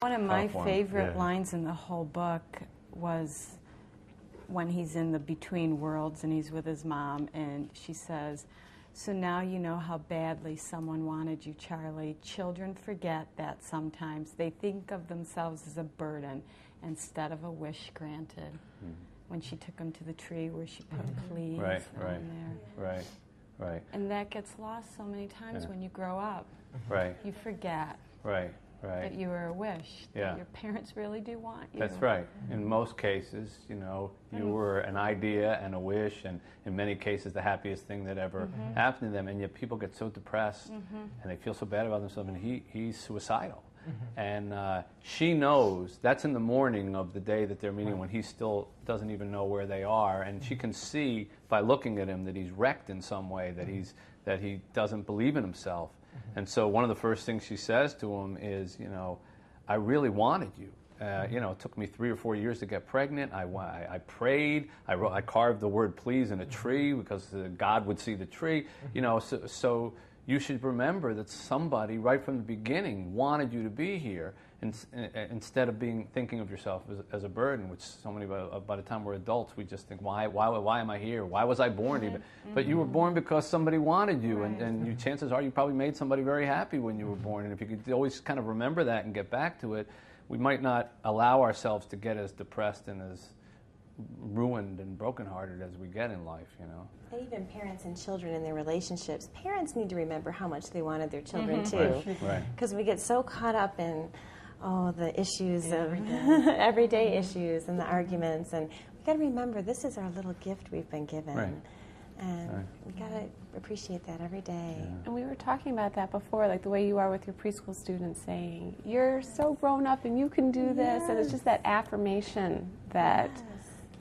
One of my favorite lines in the whole book was when he's in the between worlds and he's with his mom, and she says, "So now you know how badly someone wanted you, Charlie. Children forget that sometimes. They think of themselves as a burden instead of a wish granted." Mm-hmm. When she took him to the tree where she put please on there. Right. And that gets lost so many times when you grow up. Right. You forget. Right. That you were a wish, that your parents really do want you. That's right. In most cases, you know, you were an idea and a wish, and in many cases the happiest thing that ever happened to them, and yet people get so depressed and they feel so bad about themselves, and he's suicidal. And she knows that's in the morning of the day that they're meeting when he still doesn't even know where they are, and she can see by looking at him that he's wrecked in some way, that he doesn't believe in himself. And so one of the first things she says to him is, you know, I really wanted you. You know, it took me 3 or 4 years to get pregnant. I prayed. I carved the word please in a tree because God would see the tree. You know, so you should remember that somebody right from the beginning wanted you to be here, instead of thinking of yourself as a burden, which so many by the time we're adults we just think, why am I here? Why was I born even? But you were born because somebody wanted you, and chances are you probably made somebody very happy when you were born. And if you could always kind of remember that and get back to it, we might not allow ourselves to get as depressed and as ruined and brokenhearted as we get in life, you know. And even parents and children in their relationships, parents need to remember how much they wanted their children too. Because we get so caught up in the issues of everyday issues and the arguments, and we got to remember this is our little gift we've been given. And we got to appreciate that every day. And we were talking about that before, like the way you are with your preschool students, saying, you're so grown up and you can do this. And it's just that affirmation that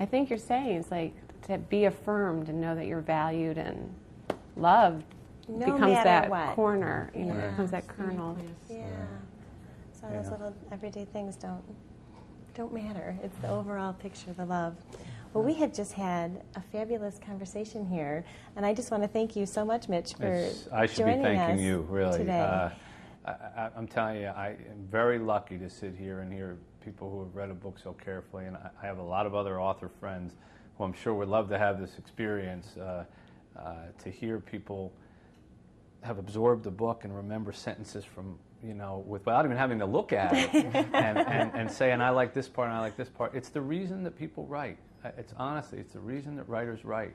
I think you're saying. It's like to be affirmed and know that you're valued and loved becomes that corner, you know, becomes that kernel. So those little everyday things don't matter. It's the overall picture, the love. Well, we have just had a fabulous conversation here, and I just want to thank you so much, Mitch, for joining us. I should be thanking you, really. Today. I'm telling you, I am very lucky to sit here and hear people who have read a book so carefully, and I have a lot of other author friends who I'm sure would love to have this experience, to hear people have absorbed the book and remember sentences from, you know, without even having to look at it, and say, and I like this part and I like this part. It's the reason that people write. It's honestly, it's the reason that writers write.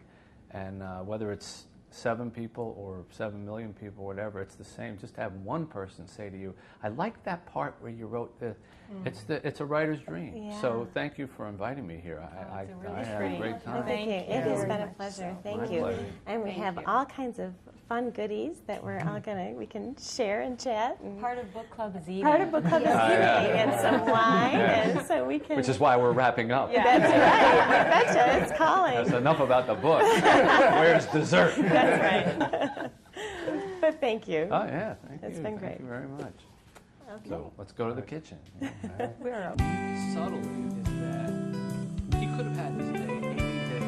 And whether it's 7 people or 7 million people, whatever, it's the same. Just to have one person say to you, I like that part where you wrote this. It's a writer's dream. So thank you for inviting me here. I had a great time. Thank you. It has been a pleasure. Thank you. Pleasure. And we have all kinds of fun goodies that we can share and chat. And part of book club is eating. Part of book club is eating and some wine, and so we can. Which is why we're wrapping up. That's right. I betcha it's calling. That's enough about the book. Where's dessert? That's right. But thank you. Oh yeah, thank you. It's been great. Thank you very much. Okay. So let's go to the kitchen. We're up. Subtly is that he could have had this day any day.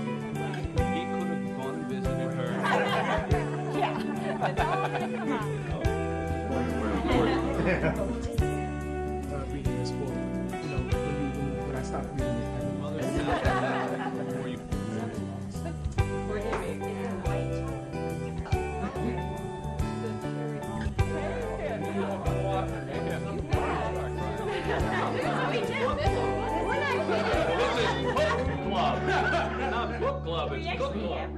He could have gone and visited her. Reading this book, you know, when I stopped reading it, Before you Club. Not book club, it's cook club.